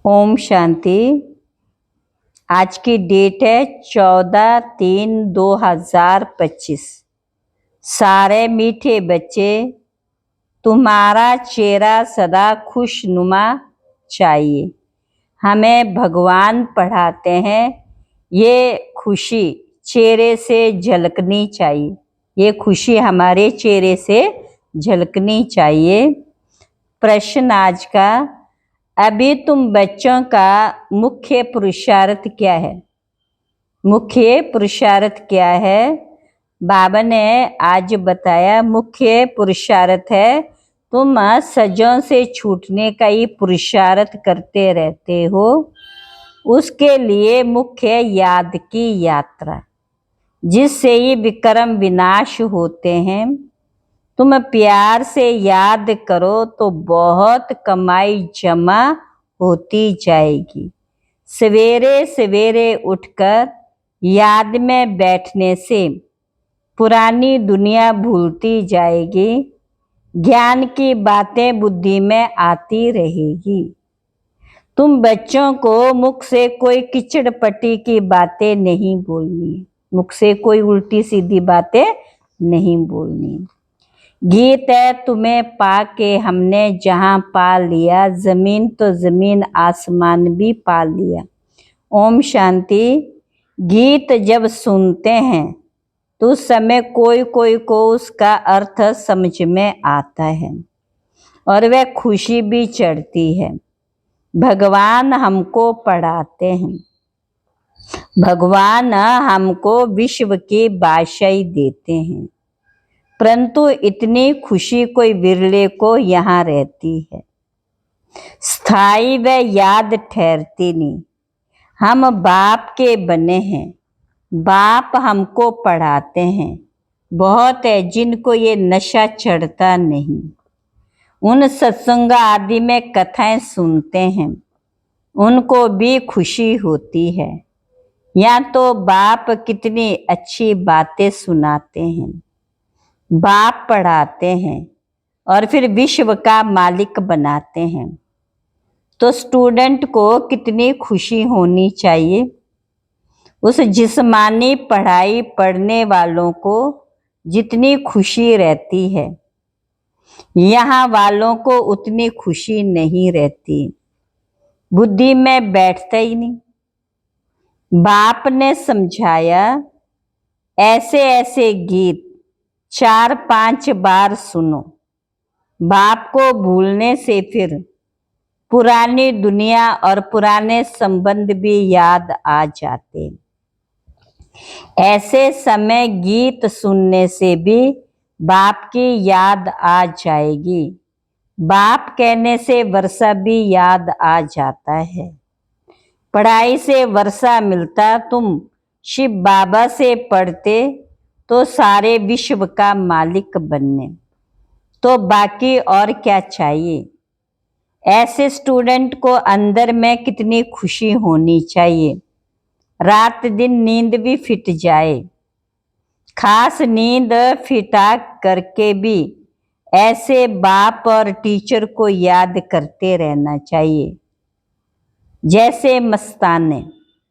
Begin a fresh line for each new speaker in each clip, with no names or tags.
ओम शांति। आज की डेट है 14/3/2025। सारे मीठे बच्चे, तुम्हारा चेहरा सदा खुशनुमा चाहिए। हमें भगवान पढ़ाते हैं, ये खुशी चेहरे से झलकनी चाहिए। ये खुशी हमारे चेहरे से झलकनी चाहिए। प्रश्न आज का, अभी तुम बच्चों का मुख्य पुरुषार्थ क्या है? मुख्य पुरुषार्थ क्या है? बाबा ने आज बताया मुख्य पुरुषार्थ है तुम सजों से छूटने का ही पुरुषार्थ करते रहते हो। उसके लिए मुख्य याद की यात्रा, जिससे ही विक्रम विनाश होते हैं। तुम प्यार से याद करो तो बहुत कमाई जमा होती जाएगी। सवेरे सवेरे उठकर याद में बैठने से पुरानी दुनिया भूलती जाएगी। ज्ञान की बातें बुद्धि में आती रहेगी। तुम बच्चों को मुख से कोई किचड़ पट्टी की बातें नहीं बोलनी, मुख से कोई उल्टी सीधी बातें नहीं बोलनी। गीत है, तुम्हें पाके हमने जहां पा लिया, जमीन तो जमीन आसमान भी पा लिया। ओम शांति। गीत जब सुनते हैं तो उस समय कोई कोई को उसका अर्थ समझ में आता है और वह खुशी भी चढ़ती है। भगवान हमको पढ़ाते हैं, भगवान हमको विश्व की बादशाही देते हैं, परंतु इतनी खुशी कोई विरले को यहाँ रहती है। स्थायी व याद ठहरती नहीं। हम बाप के बने हैं, बाप हमको पढ़ाते हैं। बहुत है जिनको ये नशा चढ़ता नहीं। उन सत्संग आदि में कथाएं सुनते हैं, उनको भी खुशी होती है। या तो बाप कितनी अच्छी बातें सुनाते हैं, बाप पढ़ाते हैं और फिर विश्व का मालिक बनाते हैं। तो स्टूडेंट को कितनी खुशी होनी चाहिए। उस जिस्मानी पढ़ाई पढ़ने वालों को जितनी खुशी रहती है, यहाँ वालों को उतनी खुशी नहीं रहती। बुद्धि में बैठता ही नहीं। बाप ने समझाया, ऐसे ऐसे गीत 4-5 बार सुनो। बाप को भूलने से फिर पुरानी दुनिया और पुराने संबंध भी याद आ जाते। ऐसे समय गीत सुनने से भी बाप की याद आ जाएगी। बाप कहने से वर्षा भी याद आ जाता है। पढ़ाई से वर्षा मिलता, तुम शिव बाबा से पढ़ते तो सारे विश्व का मालिक बनने, तो बाकी और क्या चाहिए। ऐसे स्टूडेंट को अंदर में कितनी खुशी होनी चाहिए। रात दिन नींद भी फिट जाए, खास नींद फिटा करके भी ऐसे बाप और टीचर को याद करते रहना चाहिए। जैसे मस्ताने,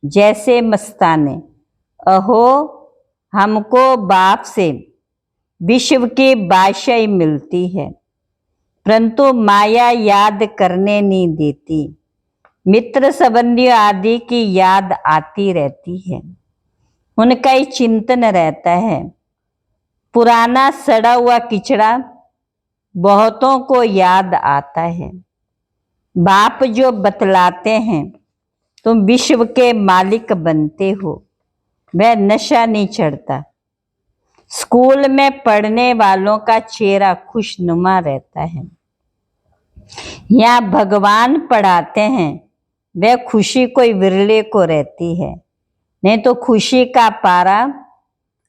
जैसे मस्ताने, अहो हमको बाप से विश्व की बादशाही मिलती है, परंतु माया याद करने नहीं देती। मित्र संबंधी आदि की याद आती रहती है, उनका ही चिंतन रहता है। पुराना सड़ा हुआ किचड़ा बहुतों को याद आता है। बाप जो बतलाते हैं तुम विश्व के मालिक बनते हो, वह नशा नहीं चढ़ता। स्कूल में पढ़ने वालों का चेहरा खुशनुमा रहता है। यहाँ भगवान पढ़ाते हैं, वह खुशी कोई विरले को रहती है। नहीं तो खुशी का पारा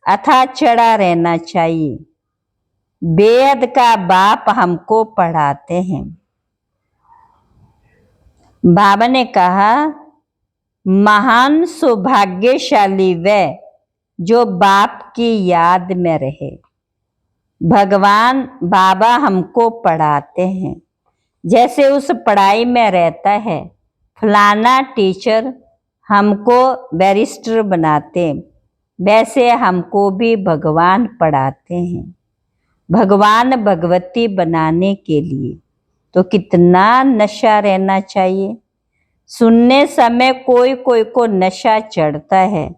अथाह चढ़ा रहना चाहिए। बेहद का बाप हमको पढ़ाते हैं। बाबा ने कहा, महान सौभाग्यशाली वह जो बाप की याद में रहे। भगवान बाबा हमको पढ़ाते हैं, जैसे उस पढ़ाई में रहता है फलाना टीचर हमको बैरिस्टर बनाते, वैसे हमको भी भगवान पढ़ाते हैं। भगवान भगवती बनाने के लिए तो कितना नशा रहना चाहिए। सुनने समय कोई कोई को नशा चढ़ता है,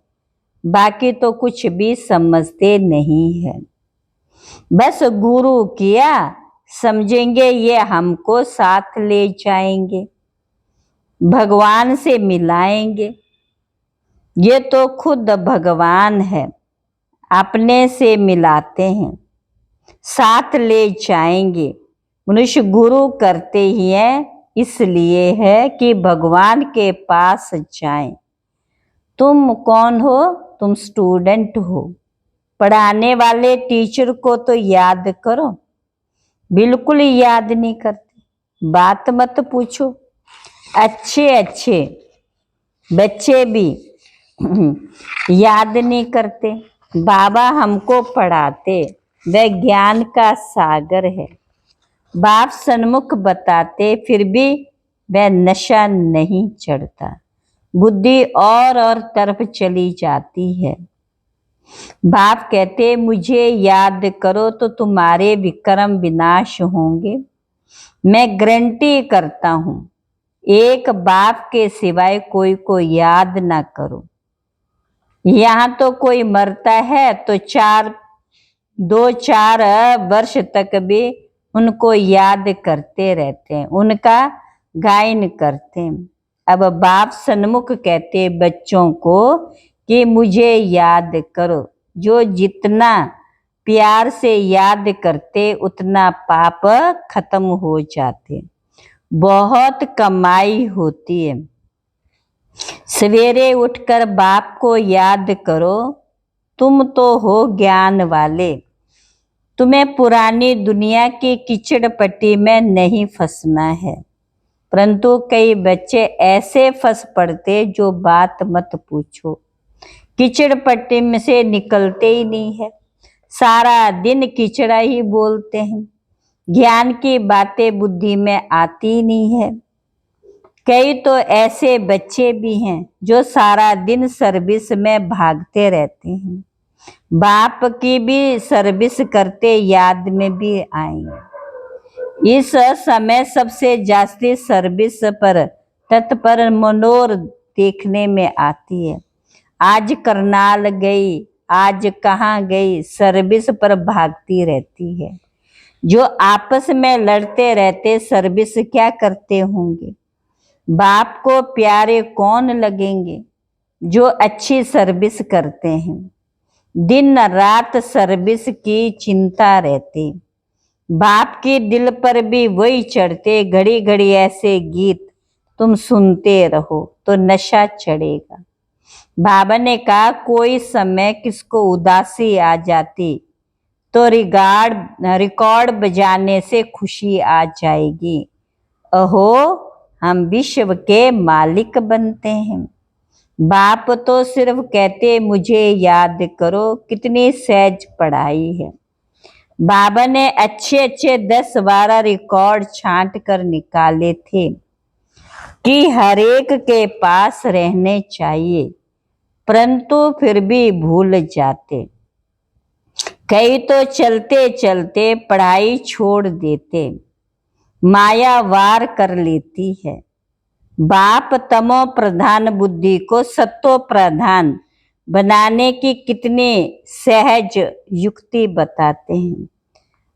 बाकी तो कुछ भी समझते नहीं है। बस गुरु किया समझेंगे ये हमको साथ ले जाएंगे, भगवान से मिलाएंगे। ये तो खुद भगवान है, अपने से मिलाते हैं, साथ ले जाएंगे। मनुष्य गुरु करते ही है, इसलिए है कि भगवान के पास जाएं। तुम कौन हो? तुम स्टूडेंट हो। पढ़ाने वाले टीचर को तो याद करो, बिल्कुल याद नहीं करते। बात मत पूछो। अच्छे अच्छे बच्चे भी याद नहीं करते। बाबा हमको पढ़ाते, वह ज्ञान का सागर है। बाप सन्मुख बताते, फिर भी वह नशा नहीं चढ़ता। बुद्धि और तरफ चली जाती है। बाप कहते मुझे याद करो तो तुम्हारे विक्रम विनाश होंगे। मैं गारंटी करता हूं, एक बाप के सिवाय कोई को याद ना करो। यहाँ तो कोई मरता है तो 2-4 वर्ष तक भी उनको याद करते रहते हैं, उनका गायन करते हैं। अब बाप सन्मुख कहते बच्चों को कि मुझे याद करो। जो जितना प्यार से याद करते उतना पाप खत्म हो जाते, बहुत कमाई होती है। सवेरे उठकर बाप को याद करो। तुम तो हो ज्ञान वाले, तुम्हें पुरानी दुनिया की कीचड़ पट्टी में नहीं फंसना है। परंतु कई बच्चे ऐसे फंस पड़ते जो बात मत पूछो। कीचड़ पट्टी में से निकलते ही नहीं है, सारा दिन कीचड़ा ही बोलते हैं। ज्ञान की बातें बुद्धि में आती ही नहीं है। कई तो ऐसे बच्चे भी हैं जो सारा दिन सर्विस में भागते रहते हैं। बाप की भी सर्विस करते याद में भी आएंगे। इस समय सबसे जास्ती सर्विस पर तत्पर मनोर देखने में आती है। आज करनाल गई, आज कहाँ गई, सर्विस पर भागती रहती है। जो आपस में लड़ते रहते सर्विस क्या करते होंगे? बाप को प्यारे कौन लगेंगे? जो अच्छी सर्विस करते हैं। दिन रात सर्विस की चिंता रहती। बाप के दिल पर भी वही चढ़ते, घड़ी घड़ी ऐसे गीत तुम सुनते रहो तो नशा चढ़ेगा। बाबा ने कहा कोई समय किसको उदासी आ जाती तो रिकॉर्ड बजाने से खुशी आ जाएगी। अहो हम विश्व के मालिक बनते हैं। बाप तो सिर्फ कहते मुझे याद करो, कितनी सहज पढ़ाई है। बाबा ने अच्छे अच्छे 10-12 रिकॉर्ड छांट कर निकाले थे कि हरेक के पास रहने चाहिए, परंतु फिर भी भूल जाते। कई तो चलते चलते पढ़ाई छोड़ देते, माया वार कर लेती है। बाप तमो प्रधान बुद्धि को सत्तो प्रधान बनाने की कितनी सहज युक्ति बताते हैं।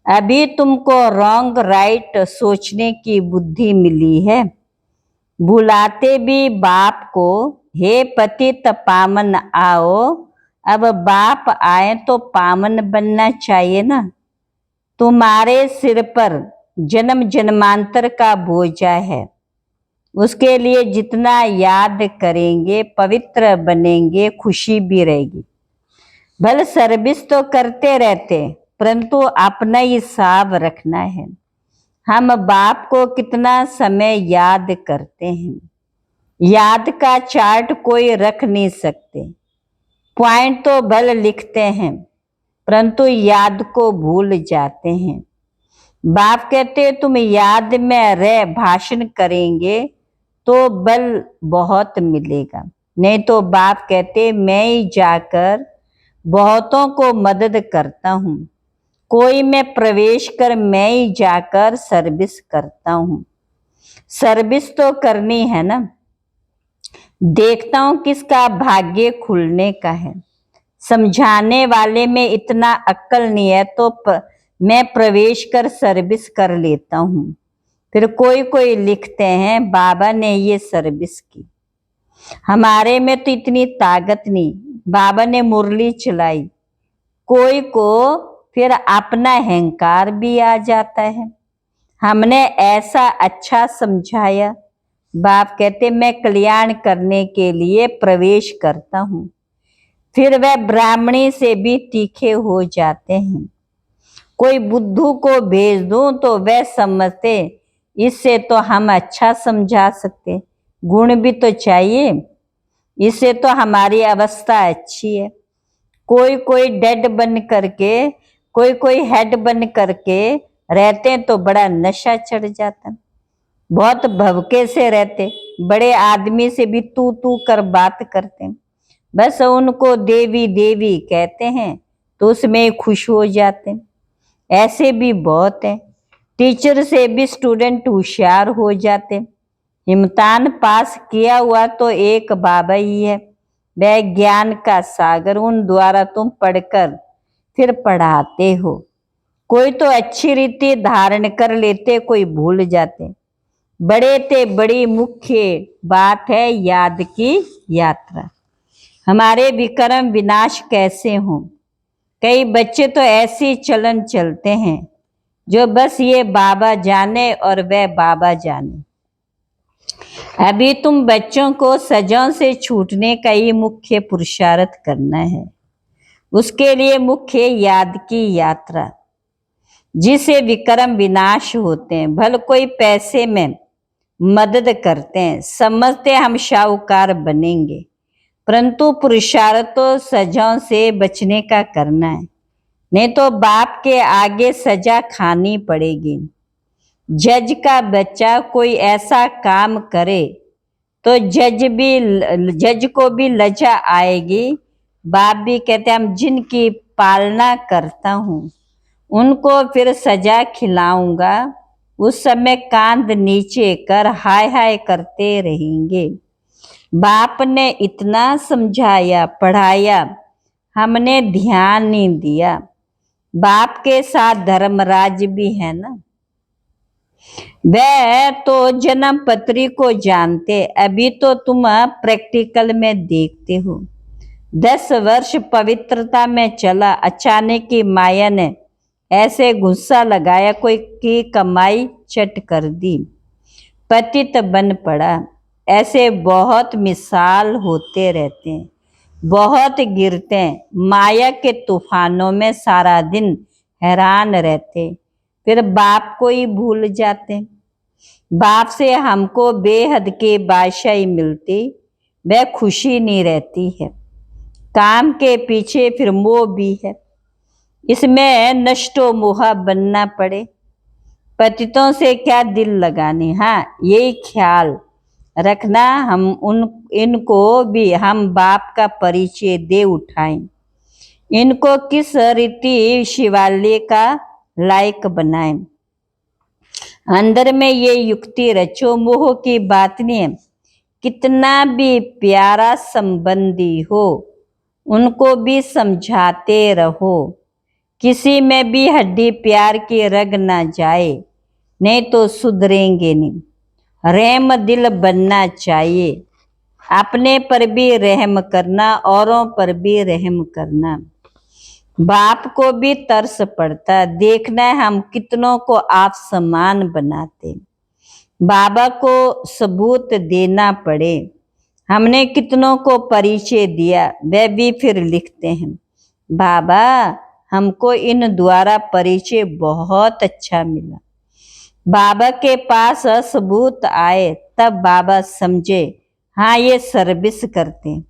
अभी तुमको रॉन्ग राइट सोचने की बुद्धि मिली है। बुलाते भी बाप को, हे पतित पावन आओ। अब बाप आए तो पावन बनना चाहिए ना। तुम्हारे सिर पर जन्म जन्मांतर का बोझा है, उसके लिए जितना याद करेंगे पवित्र बनेंगे, खुशी भी रहेगी। भले सर्विस तो करते रहते, परंतु अपना ही हिसाब रखना है। हम बाप को कितना समय याद करते हैं। याद का चार्ट कोई रख नहीं सकते। पॉइंट तो भले लिखते हैं, परंतु याद को भूल जाते हैं। बाप कहते तुम याद में रह भाषण करेंगे तो बल बहुत मिलेगा। नहीं तो बाप कहते मैं ही जाकर बहुतों को मदद करता हूँ, कोई में प्रवेश कर मैं ही जाकर सर्विस करता हूँ। सर्विस तो करनी है ना, देखता हूँ किसका भाग्य खुलने का है। समझाने वाले में इतना अक्ल नहीं है तो मैं प्रवेश कर सर्विस कर लेता हूँ। फिर कोई कोई लिखते हैं बाबा ने ये सर्विस की, हमारे में तो इतनी ताकत नहीं, बाबा ने मुरली चलाई। कोई को फिर अपना अहंकार भी आ जाता है। हमने ऐसा अच्छा समझाया, बाप कहते मैं कल्याण करने के लिए प्रवेश करता हूँ। फिर वह ब्राह्मणी से भी तीखे हो जाते हैं। कोई बुद्धू को भेज दूं तो वह समझते इससे तो हम अच्छा समझा सकते, गुण भी तो चाहिए, इससे तो हमारी अवस्था अच्छी है। कोई कोई डेड बन करके, कोई कोई हेड बन करके रहते हैं तो बड़ा नशा चढ़ जाता, बहुत भवके से रहते, बड़े आदमी से भी तू तू कर बात करते, बस उनको देवी देवी कहते हैं तो उसमें खुश हो जाते। ऐसे भी बहुत हैं। टीचर से भी स्टूडेंट होशियार हो जाते। इम्तिहान पास किया हुआ तो एक बाबा ही है, वह ज्ञान का सागर, उन द्वारा तुम पढ़कर फिर पढ़ाते हो। कोई तो अच्छी रीति धारण कर लेते, कोई भूल जाते। बड़े ते बड़ी मुख्य बात है याद की यात्रा। हमारे विक्रम विनाश कैसे हों। कई बच्चे तो ऐसी चलन चलते हैं जो बस ये बाबा जाने और वह बाबा जाने। अभी तुम बच्चों को सजाओं से छूटने का ही मुख्य पुरुषार्थ करना है। उसके लिए मुख्य याद की यात्रा, जिसे विक्रम विनाश होते हैं। भल कोई पैसे में मदद करते हैं, समझते हम शाहूकार बनेंगे, परंतु पुरुषार्थ तो सजाओं से बचने का करना है, नहीं तो बाप के आगे सजा खानी पड़ेगी। जज का बच्चा कोई ऐसा काम करे तो जज को भी लज्जा आएगी। बाप भी कहते हैं हम जिनकी पालना करता हूँ उनको फिर सजा खिलाऊंगा, उस समय कांध नीचे कर हाय हाय करते रहेंगे। बाप ने इतना समझाया पढ़ाया, हमने ध्यान नहीं दिया। बाप के साथ धर्मराज भी है ना, वह तो जन्म पत्री को जानते, अभी तो तुम प्रैक्टिकल में देखते हो। 10 वर्ष पवित्रता में चला, अचानक की माया ने ऐसे गुस्सा लगाया, कोई की कमाई चट कर दी, पतित बन पड़ा। ऐसे बहुत मिसाल होते रहते हैं, बहुत गिरते हैं, माया के तूफानों में सारा दिन हैरान रहते, फिर बाप को ही भूल जाते। बाप से हमको बेहद के बादशाही मिलती, वह खुशी नहीं रहती है। काम के पीछे फिर मोह भी है, इसमें नष्टो मोह बनना पड़े। पतितों से क्या दिल लगाने, हाँ यही ख्याल रखना हम इनको भी हम बाप का परिचय दे उठाएं, इनको किस रीति शिवालय का लायक बनाएं। अंदर में ये युक्ति रचो, मोह की बात नहीं है। कितना भी प्यारा संबंधी हो उनको भी समझाते रहो, किसी में भी हड्डी प्यार की रग ना जाए, नहीं तो सुधरेंगे नहीं। रहम दिल बनना चाहिए, अपने पर भी रहम करना, औरों पर भी रहम करना। बाप को भी तरस पड़ता, देखना है हम कितनों को आप समान बनाते। बाबा को सबूत देना पड़े, हमने कितनों को परिचय दिया, वे भी फिर लिखते हैं बाबा हमको इन द्वारा परिचय बहुत अच्छा मिला। बाबा के पास सबूत आए तब बाबा समझे हाँ ये सर्विस करते हैं।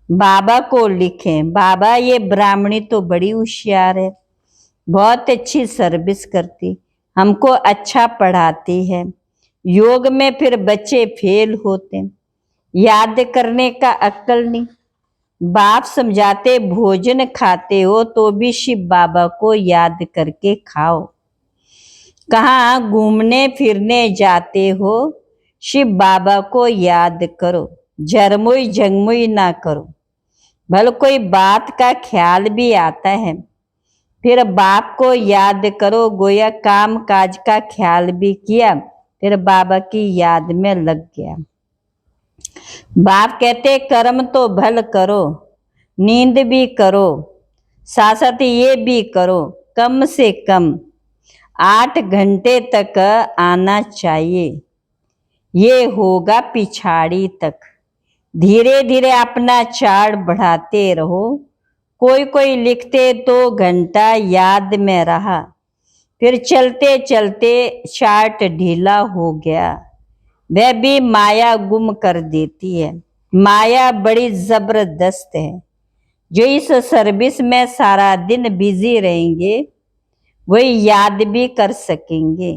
बाबा को लिखें बाबा ये ब्राह्मणी तो बड़ी होशियार है, बहुत अच्छी सर्विस करती, हमको अच्छा पढ़ाती है, योग में फिर बच्चे फेल होते, याद करने का अक्ल नहीं। बाप समझाते भोजन खाते हो तो भी शिव बाबा को याद करके खाओ। कहाँ घूमने फिरने जाते हो, शिव बाबा को याद करो, झरमुई झंगमुई ना करो। भले कोई बात का ख्याल भी आता है, फिर बाप को याद करो। गोया काम काज का ख्याल भी किया, फिर बाबा की याद में लग गया। बाप कहते कर्म तो भल करो, नींद भी करो, साथ साथ ये भी करो, कम से कम 8 घंटे तक आना चाहिए। ये होगा पिछाड़ी तक। धीरे धीरे अपना चार्ट बढ़ाते रहो। कोई कोई लिखते 2 घंटा याद में रहा, फिर चलते चलते चार्ट ढीला हो गया। वह भी माया गुम कर देती है। माया बड़ी जबरदस्त है। जो इस सर्विस में सारा दिन बिजी रहेंगे वही याद भी कर सकेंगे।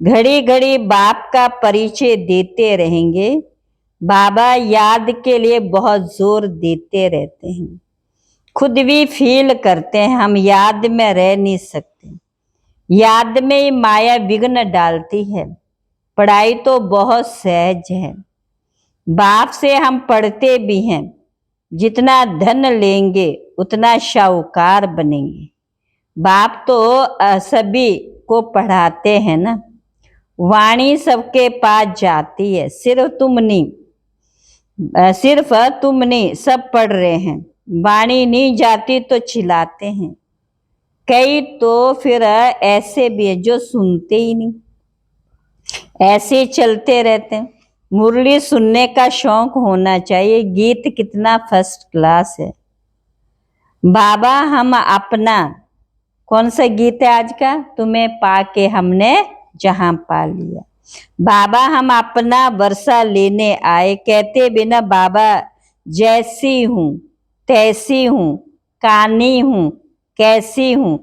घड़ी घड़ी बाप का परिचय देते रहेंगे। बाबा याद के लिए बहुत जोर देते रहते हैं। खुद भी फील करते हैं हम याद में रह नहीं सकते। याद में ही माया विघ्न डालती है। पढ़ाई तो बहुत सहज है। बाप से हम पढ़ते भी हैं। जितना धन लेंगे उतना शाहूकार बनेंगे। बाप तो सभी को पढ़ाते हैं ना। वाणी सबके पास जाती है, सिर्फ तुम नहीं, सब पढ़ रहे हैं। वाणी नहीं जाती तो चिल्लाते हैं। कई तो फिर ऐसे भी है जो सुनते ही नहीं, ऐसे चलते रहते हैं। मुरली सुनने का शौक होना चाहिए। गीत कितना फर्स्ट क्लास है। बाबा हम अपना, कौन सा गीत है आज का, तुम्हें पाके हमने जहां पा लिया। बाबा हम अपना वर्षा लेने आए। कहते बिना बाबा जैसी हूं तैसी हूं, कानी हूं कैसी हूं,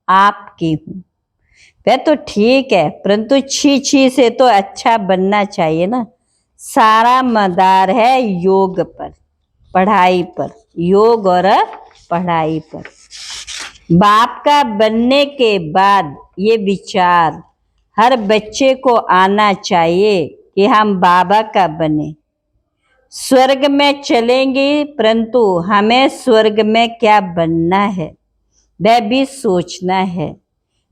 आपकी हूं। वह तो ठीक है, परंतु छी छी से तो अच्छा बनना चाहिए ना। सारा मदार है योग पर, पढ़ाई पर। योग और पढ़ाई पर। बाप का बनने के बाद ये विचार हर बच्चे को आना चाहिए कि हम बाबा का बने। स्वर्ग में चलेंगे, परंतु हमें स्वर्ग में क्या बनना है वह भी सोचना है।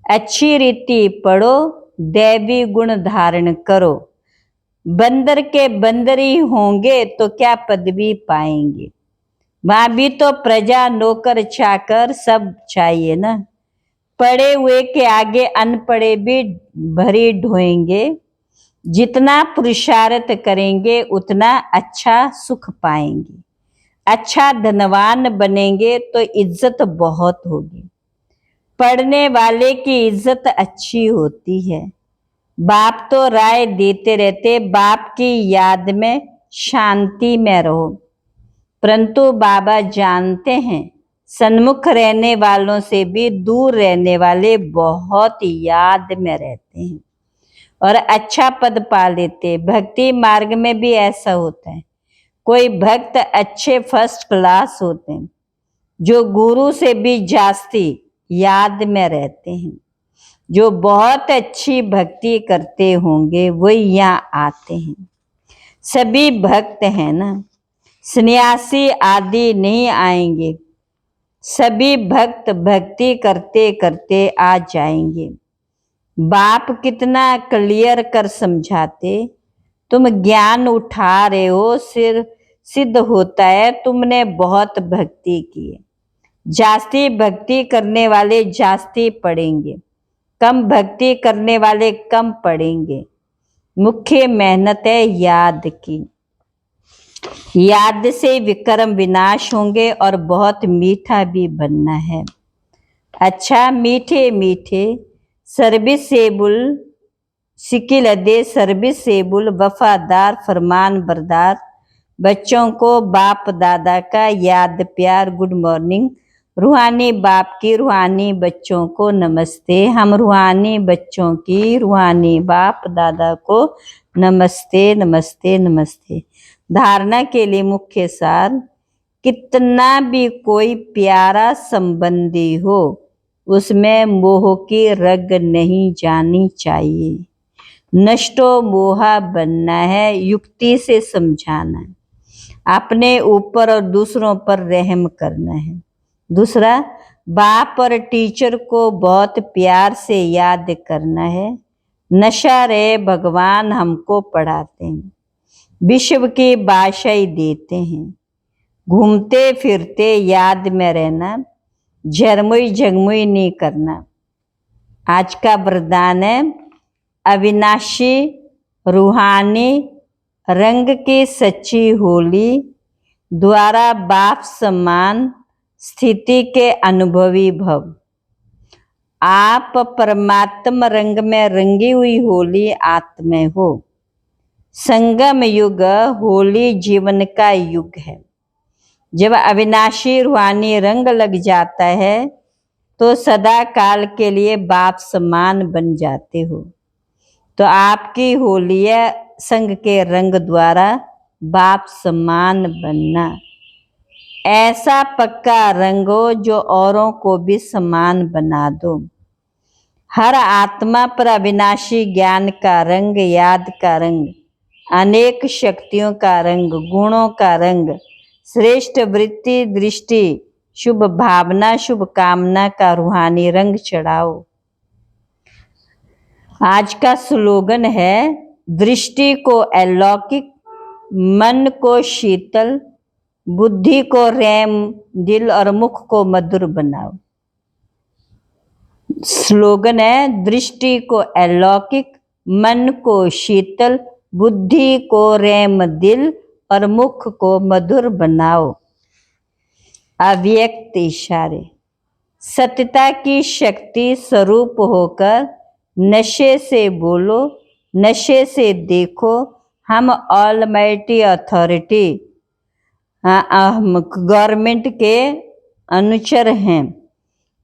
अच्छी रीति पढ़ो, दैवी गुण धारण करो। बंदर के बंदर ही होंगे तो क्या पदवी पाएंगे। वहां भी तो प्रजा नौकर चाकर सब चाहिए ना। पढ़े हुए के आगे अनपढ़े भी भरी ढोएंगे। जितना पुरुषार्थ करेंगे उतना अच्छा सुख पाएंगे। अच्छा धनवान बनेंगे तो इज्जत बहुत होगी। पढ़ने वाले की इज्जत अच्छी होती है। बाप तो राय देते रहते, बाप की याद में शांति में रहो। परंतु बाबा जानते हैं सन्मुख रहने वालों से भी दूर रहने वाले बहुत याद में रहते हैं और अच्छा पद पा लेते। भक्ति मार्ग में भी ऐसा होता है। कोई भक्त अच्छे फर्स्ट क्लास होते हैं जो गुरु से भी जास्ती याद में रहते हैं। जो बहुत अच्छी भक्ति करते होंगे वही यहाँ आते हैं। सभी भक्त हैं ना, सन्यासी आदि नहीं आएंगे। सभी भक्त भक्ति करते करते आ जाएंगे। बाप कितना क्लियर कर समझाते। तुम ज्ञान उठा रहे हो, सिर सिद्ध होता है तुमने बहुत भक्ति की है। जास्ती भक्ति करने वाले जास्ती पढ़ेंगे, कम भक्ति करने वाले कम पढ़ेंगे। मुख्य मेहनत है याद की। याद से विक्रम विनाश होंगे और बहुत मीठा भी बनना है। अच्छा मीठे मीठे सर्विसेबल शिकिल अदे सर्विसेबल वफादार फरमान बरदार बच्चों को बाप दादा का याद प्यार गुड मॉर्निंग। रूहानी बाप की रूहानी बच्चों को नमस्ते। हम रूहानी बच्चों की रूहानी बाप दादा को नमस्ते नमस्ते नमस्ते। धारणा के लिए मुख्य सार, कितना भी कोई प्यारा संबंधी हो उसमें मोह की रग नहीं जानी चाहिए। नष्टो मोहा बनना है, युक्ति से समझाना है, अपने ऊपर और दूसरों पर रहम करना है। दूसरा, बाप और टीचर को बहुत प्यार से याद करना है। नशा रे भगवान हमको पढ़ाते हैं, विश्व की भाषा ही देते हैं। घूमते फिरते याद में रहना, झरमुई झगमुई नहीं करना। आज का वरदान है, अविनाशी रूहानी रंग की सच्ची होली द्वारा बाप समान स्थिति के अनुभवी भव। आप परमात्मा रंग में रंगी हुई होली आत्मा हो। संगम युग होली जीवन का युग है। जब अविनाशी रूहानी रंग लग जाता है तो सदा काल के लिए बाप समान बन जाते हो। तो आपकी होली है संग के रंग द्वारा बाप समान बनना। ऐसा पक्का रंग हो जो औरों को भी समान बना दो। हर आत्मा पर अविनाशी ज्ञान का रंग, याद का रंग, अनेक शक्तियों का रंग, गुणों का रंग, श्रेष्ठ वृत्ति, दृष्टि, शुभ भावना, शुभ कामना का रूहानी रंग चढ़ाओ। आज का स्लोगन है, दृष्टि को अलौकिक, मन को शीतल, बुद्धि को रैम, दिल और मुख को मधुर बनाओ। स्लोगन है, दृष्टि को अलौकिक, मन को शीतल, बुद्धि को रैम, दिल और मुख को मधुर बनाओ। अव्यक्त इशारे, सत्यता की शक्ति स्वरूप होकर नशे से बोलो, नशे से देखो। हम ऑलमाइटी अथॉरिटी गवर्नमेंट के अनुचर हैं।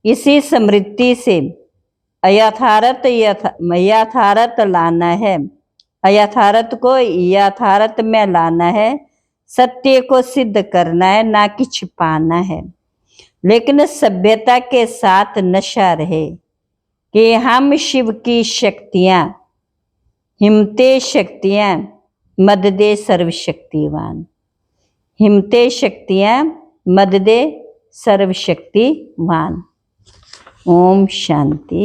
इसी स्मृति से यथार्थ लाना है, यथार्थ को यथार्थ में लाना है, सत्य को सिद्ध करना है, ना कि छिपाना है। लेकिन सभ्यता के साथ नशा रहे कि हम शिव की शक्तियां, हिम्मते शक्तियां, मददे सर्वशक्तिवान। हिम्मते शक्तियां, मददे सर्वशक्तिवान। ओम शांति।